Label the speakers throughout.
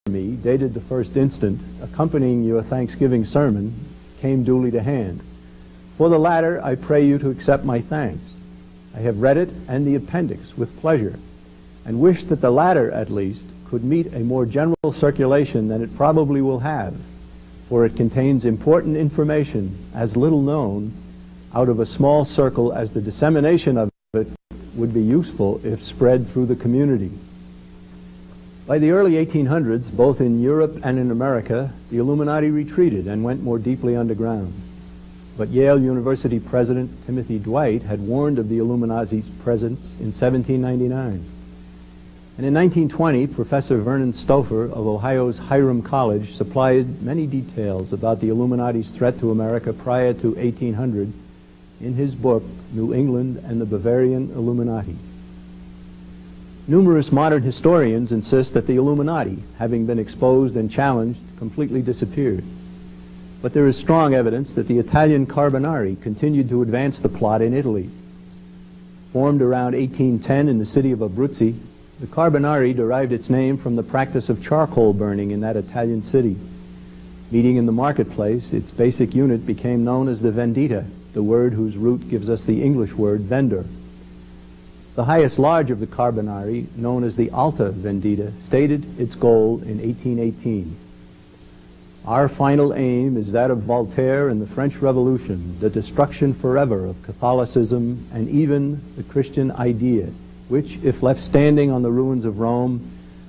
Speaker 1: me, dated the 1st instant, accompanying your Thanksgiving sermon, came duly to hand. For the latter, I pray you to accept my thanks. I have read it and the appendix with pleasure, and wish that the latter, at least, could meet a more general circulation than it probably will have, for it contains important information, as little known, out of a small circle as the dissemination of it would be useful if spread through the community. By the early 1800s, both in Europe and in America, the Illuminati retreated and went more deeply underground. But Yale University President Timothy Dwight had warned of the Illuminati's presence in 1799. And in 1920, Professor Vernon Stouffer of Ohio's Hiram College supplied many details about the Illuminati's threat to America prior to 1800 in his book, New England and the Bavarian Illuminati. Numerous modern historians insist that the Illuminati, having been exposed and challenged, completely disappeared. But there is strong evidence that the Italian Carbonari continued to advance the plot in Italy. Formed around 1810 in the city of Abruzzi, the Carbonari derived its name from the practice of charcoal burning in that Italian city. Meeting in the marketplace, its basic unit became known as the vendita, the word whose root gives us the English word vendor. The highest lodge of the Carbonari, known as the Alta Vendita, stated its goal in 1818. Our final aim is that of Voltaire and the French Revolution, the destruction forever of Catholicism and even the Christian idea, which, if left standing on the ruins of Rome,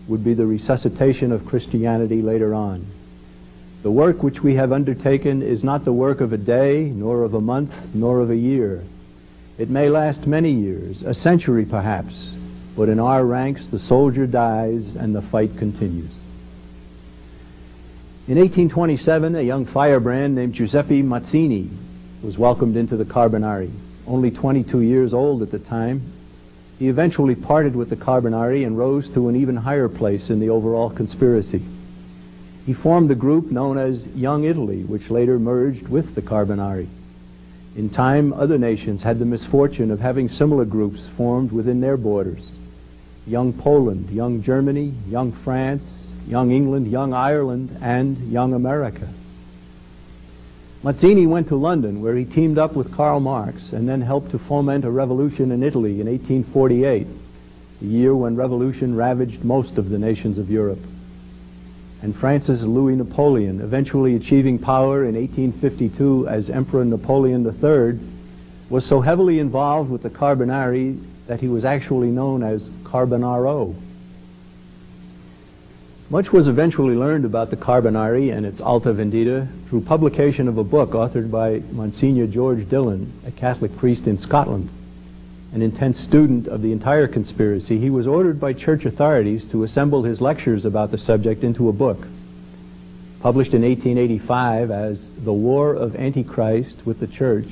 Speaker 1: would be the resuscitation of Christianity later on. The work which we have undertaken is not the work of a day, nor of a month, nor of a year. It may last many years, a century perhaps, but in our ranks the soldier dies and the fight continues. In 1827, a young firebrand named Giuseppe Mazzini was welcomed into the Carbonari. Only 22 years old at the time, he eventually parted with the Carbonari and rose to an even higher place in the overall conspiracy. He formed the group known as Young Italy, which later merged with the Carbonari. In time, other nations had the misfortune of having similar groups formed within their borders. Young Poland, Young Germany, Young France, Young England, Young Ireland, and Young America. Mazzini went to London, where he teamed up with Karl Marx and then helped to foment a revolution in Italy in 1848, the year when revolution ravaged most of the nations of Europe. And France's Louis Napoleon, eventually achieving power in 1852 as Emperor Napoleon III, was so heavily involved with the Carbonari that he was actually known as Carbonaro. Much was eventually learned about the Carbonari and its Alta Vendita through publication of a book authored by Monsignor George Dillon, a Catholic priest in Scotland. An intense student of the entire conspiracy, he was ordered by church authorities to assemble his lectures about the subject into a book. Published in 1885 as The War of Antichrist with the Church,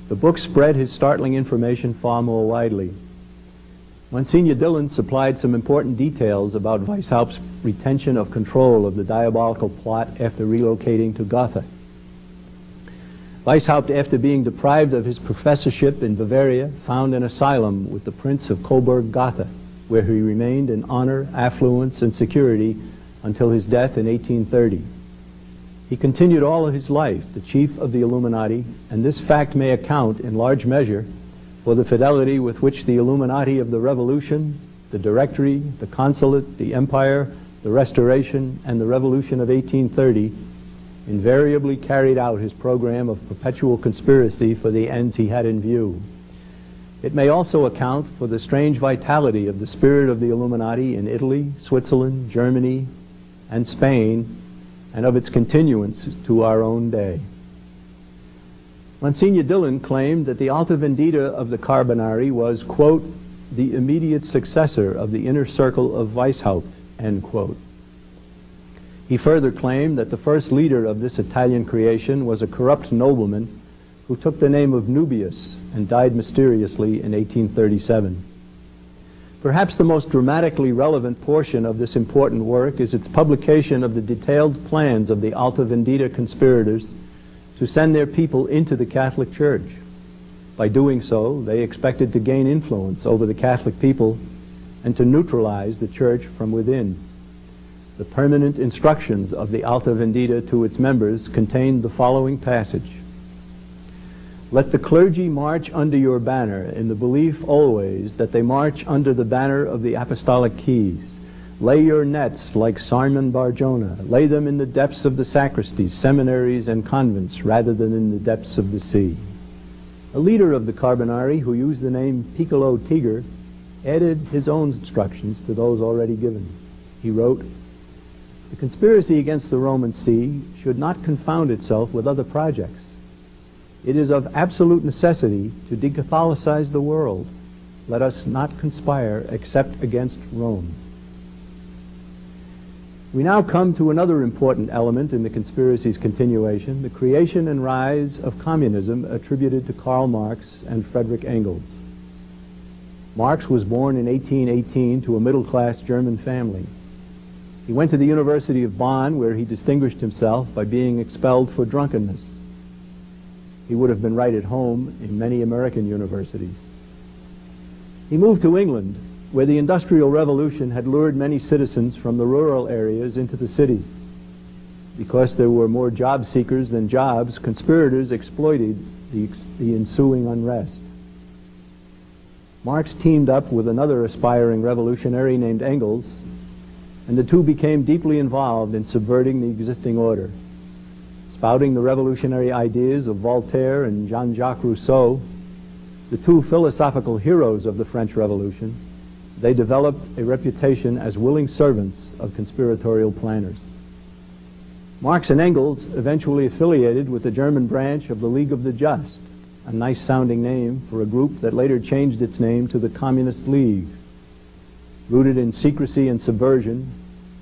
Speaker 1: the book spread his startling information far more widely. Monsignor Dillon supplied some important details about Weishaupt's retention of control of the diabolical plot after relocating to Gotha. Weishaupt, after being deprived of his professorship in Bavaria, found an asylum with the Prince of Coburg-Gotha, where he remained in honor, affluence, and security until his death in 1830. He continued all of his life the chief of the Illuminati, and this fact may account, in large measure, for the fidelity with which the Illuminati of the Revolution, the Directory, the Consulate, the Empire, the Restoration, and the Revolution of 1830 invariably carried out his program of perpetual conspiracy for the ends he had in view. It may also account for the strange vitality of the spirit of the Illuminati in Italy, Switzerland, Germany, and Spain, and of its continuance to our own day. Monsignor Dillon claimed that the Alta Vendita of the Carbonari was, quote, the immediate successor of the inner circle of Weishaupt, end quote. He further claimed that the first leader of this Italian creation was a corrupt nobleman who took the name of Nubius and died mysteriously in 1837. Perhaps the most dramatically relevant portion of this important work is its publication of the detailed plans of the Alta Vendita conspirators to send their people into the Catholic Church. By doing so, they expected to gain influence over the Catholic people and to neutralize the Church from within. The permanent instructions of the Alta Vendita to its members contained the following passage: "Let the clergy march under your banner in the belief always that they march under the banner of the apostolic keys. Lay your nets like Simon Bar-Jonah. Lay them in the depths of the sacristies, seminaries, and convents rather than in the depths of the sea." A leader of the Carbonari, who used the name Piccolo Tiger, added his own instructions to those already given. He wrote, "The conspiracy against the Roman See should not confound itself with other projects. It is of absolute necessity to decatholicize the world. Let us not conspire except against Rome." We now come to another important element in the conspiracy's continuation, the creation and rise of communism attributed to Karl Marx and Friedrich Engels. Marx was born in 1818 to a middle-class German family. He went to the University of Bonn, where he distinguished himself by being expelled for drunkenness. He would have been right at home in many American universities. He moved to England, where the Industrial Revolution had lured many citizens from the rural areas into the cities. Because there were more job seekers than jobs, conspirators exploited the ensuing unrest. Marx teamed up with another aspiring revolutionary named Engels, and the two became deeply involved in subverting the existing order. Spouting the revolutionary ideas of Voltaire and Jean-Jacques Rousseau, the two philosophical heroes of the French Revolution, they developed a reputation as willing servants of conspiratorial planners. Marx and Engels eventually affiliated with the German branch of the League of the Just, a nice-sounding name for a group that later changed its name to the Communist League. Rooted in secrecy and subversion,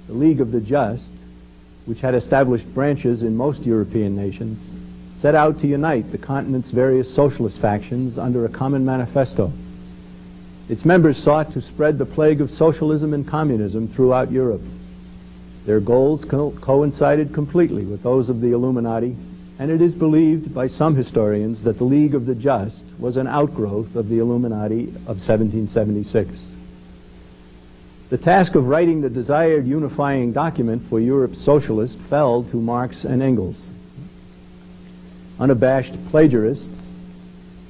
Speaker 1: the League of the Just, which had established branches in most European nations, set out to unite the continent's various socialist factions under a common manifesto. Its members sought to spread the plague of socialism and communism throughout Europe. Their goals coincided completely with those of the Illuminati, and it is believed by some historians that the League of the Just was an outgrowth of the Illuminati of 1776. The task of writing the desired unifying document for Europe's socialists fell to Marx and Engels. Unabashed plagiarists,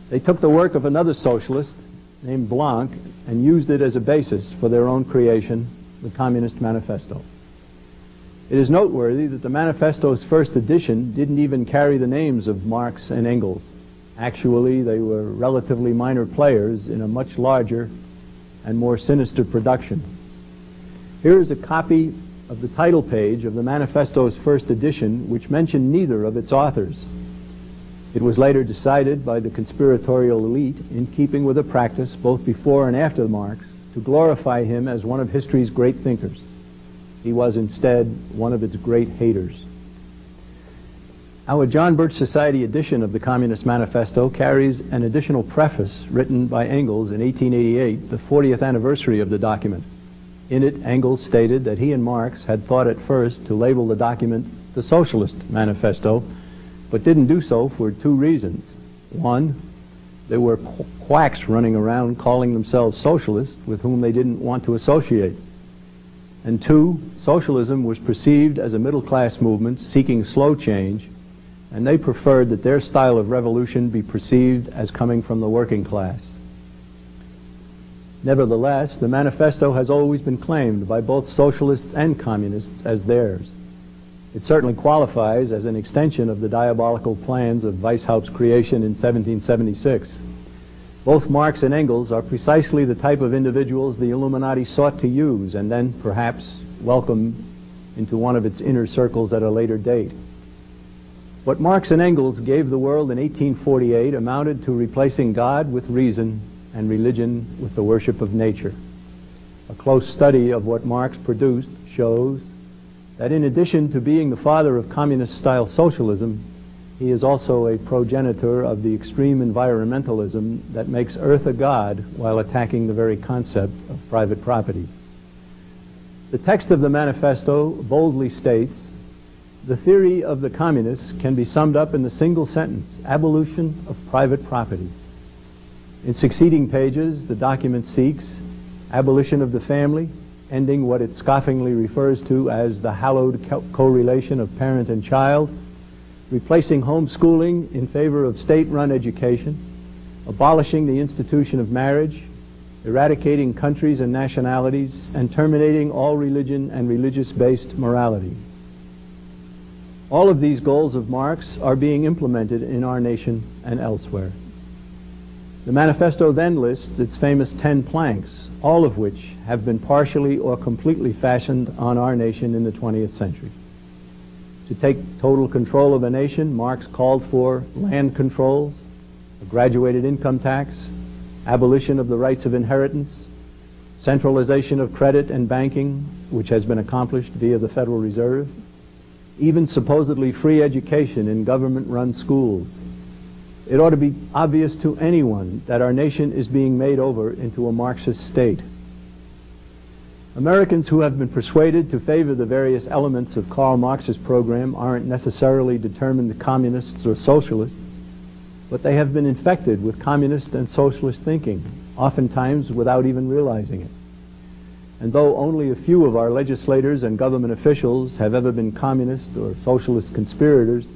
Speaker 1: they took the work of another socialist named Blanc and used it as a basis for their own creation, the Communist Manifesto. It is noteworthy that the manifesto's first edition didn't even carry the names of Marx and Engels. Actually, they were relatively minor players in a much larger and more sinister production. Here is a copy of the title page of the manifesto's first edition, which mentioned neither of its authors. It was later decided by the conspiratorial elite, in keeping with a practice both before and after Marx, to glorify him as one of history's great thinkers. He was instead one of its great haters. Our John Birch Society edition of the Communist Manifesto carries an additional preface written by Engels in 1888, the 40th anniversary of the document. In it, Engels stated that he and Marx had thought at first to label the document the Socialist Manifesto, but didn't do so for two reasons. One, there were quacks running around calling themselves socialists with whom they didn't want to associate. And two, socialism was perceived as a middle-class movement seeking slow change, and they preferred that their style of revolution be perceived as coming from the working class. Nevertheless, the manifesto has always been claimed by both socialists and communists as theirs. It certainly qualifies as an extension of the diabolical plans of Weishaupt's creation in 1776. Both Marx and Engels are precisely the type of individuals the Illuminati sought to use and then perhaps welcome into one of its inner circles at a later date. What Marx and Engels gave the world in 1848 amounted to replacing God with reason and religion with the worship of nature. A close study of what Marx produced shows that in addition to being the father of communist-style socialism, he is also a progenitor of the extreme environmentalism that makes Earth a god while attacking the very concept of private property. The text of the manifesto boldly states, "The theory of the communists can be summed up in the single sentence, abolition of private property." In succeeding pages, the document seeks abolition of the family, ending what it scoffingly refers to as the hallowed correlation of parent and child, replacing homeschooling in favor of state-run education, abolishing the institution of marriage, eradicating countries and nationalities, and terminating all religion and religious-based morality. All of these goals of Marx are being implemented in our nation and elsewhere. The manifesto then lists its famous 10 planks, all of which have been partially or completely fashioned on our nation in the 20th century. To take total control of a nation, Marx called for land controls, a graduated income tax, abolition of the rights of inheritance, centralization of credit and banking, which has been accomplished via the Federal Reserve, even supposedly free education in government-run schools. It ought to be obvious to anyone that our nation is being made over into a Marxist state. Americans who have been persuaded to favor the various elements of Karl Marx's program aren't necessarily determined communists or socialists, but they have been infected with communist and socialist thinking, oftentimes without even realizing it. And though only a few of our legislators and government officials have ever been communist or socialist conspirators,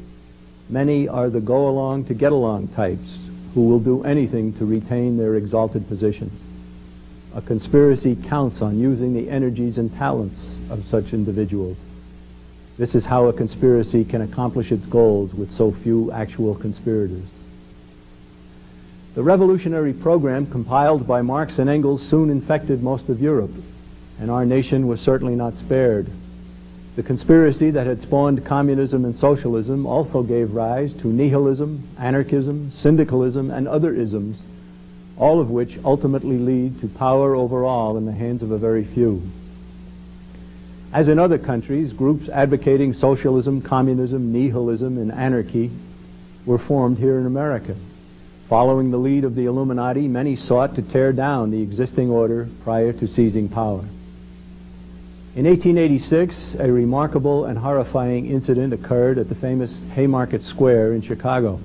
Speaker 1: many are the go-along to get-along types who will do anything to retain their exalted positions. A conspiracy counts on using the energies and talents of such individuals. This is how a conspiracy can accomplish its goals with so few actual conspirators. The revolutionary program compiled by Marx and Engels soon infected most of Europe, and our nation was certainly not spared. The conspiracy that had spawned communism and socialism also gave rise to nihilism, anarchism, syndicalism, and other isms, all of which ultimately lead to power over all in the hands of a very few. As in other countries, groups advocating socialism, communism, nihilism, and anarchy were formed here in America. Following the lead of the Illuminati, many sought to tear down the existing order prior to seizing power. In 1886, a remarkable and horrifying incident occurred at the famous Haymarket Square in Chicago.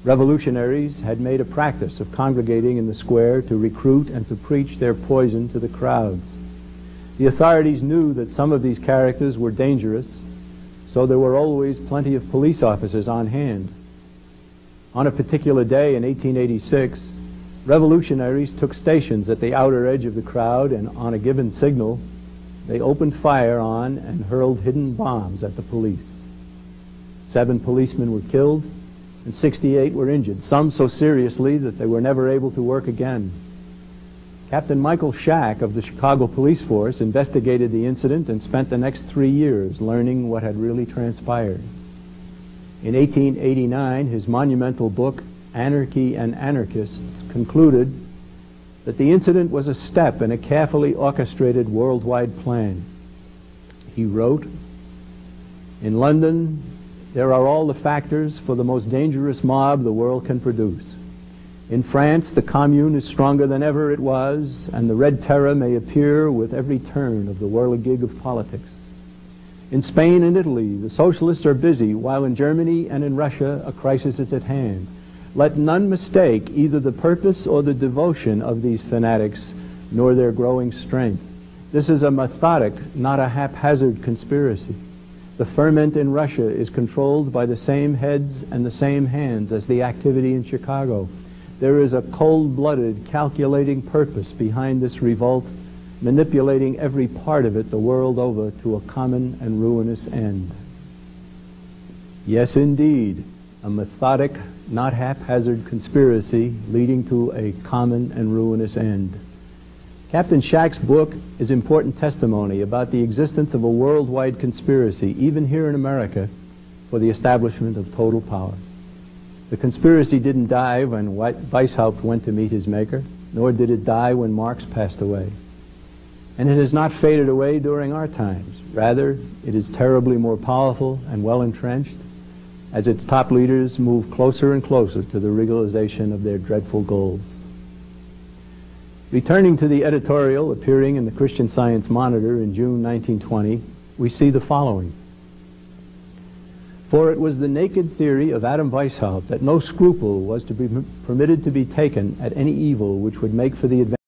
Speaker 1: Revolutionaries had made a practice of congregating in the square to recruit and to preach their poison to the crowds. The authorities knew that some of these characters were dangerous, so there were always plenty of police officers on hand. On a particular day in 1886, revolutionaries took stations at the outer edge of the crowd, and on a given signal, they opened fire on and hurled hidden bombs at the police. 7 policemen were killed, and 68 were injured, some so seriously that they were never able to work again. Captain Michael Schack of the Chicago Police Force investigated the incident and spent the next 3 years learning what had really transpired. In 1889, his monumental book, Anarchy and Anarchists, concluded that the incident was a step in a carefully orchestrated worldwide plan. He wrote, "In London, there are all the factors for the most dangerous mob the world can produce. In France, the Commune is stronger than ever it was, and the Red Terror may appear with every turn of the whirligig of politics. In Spain and Italy, the socialists are busy, while in Germany and in Russia, a crisis is at hand. Let none mistake either the purpose or the devotion of these fanatics, nor their growing strength. This is a methodic, not a haphazard conspiracy. The ferment in Russia is controlled by the same heads and the same hands as the activity in Chicago. There is a cold-blooded, calculating purpose behind this revolt, manipulating every part of it the world over to a common and ruinous end." Yes, indeed, a methodic, not haphazard conspiracy leading to a common and ruinous end. Captain Schack's book is important testimony about the existence of a worldwide conspiracy, even here in America, for the establishment of total power. The conspiracy didn't die when Weishaupt went to meet his maker, nor did it die when Marx passed away. And it has not faded away during our times. Rather, it is terribly more powerful and well entrenched as its top leaders move closer and closer to the realization of their dreadful goals. Returning to the editorial appearing in the Christian Science Monitor in June 1920, we see the following. "For it was the naked theory of Adam Weishaupt that no scruple was to be permitted to be taken at any evil which would make for the advancement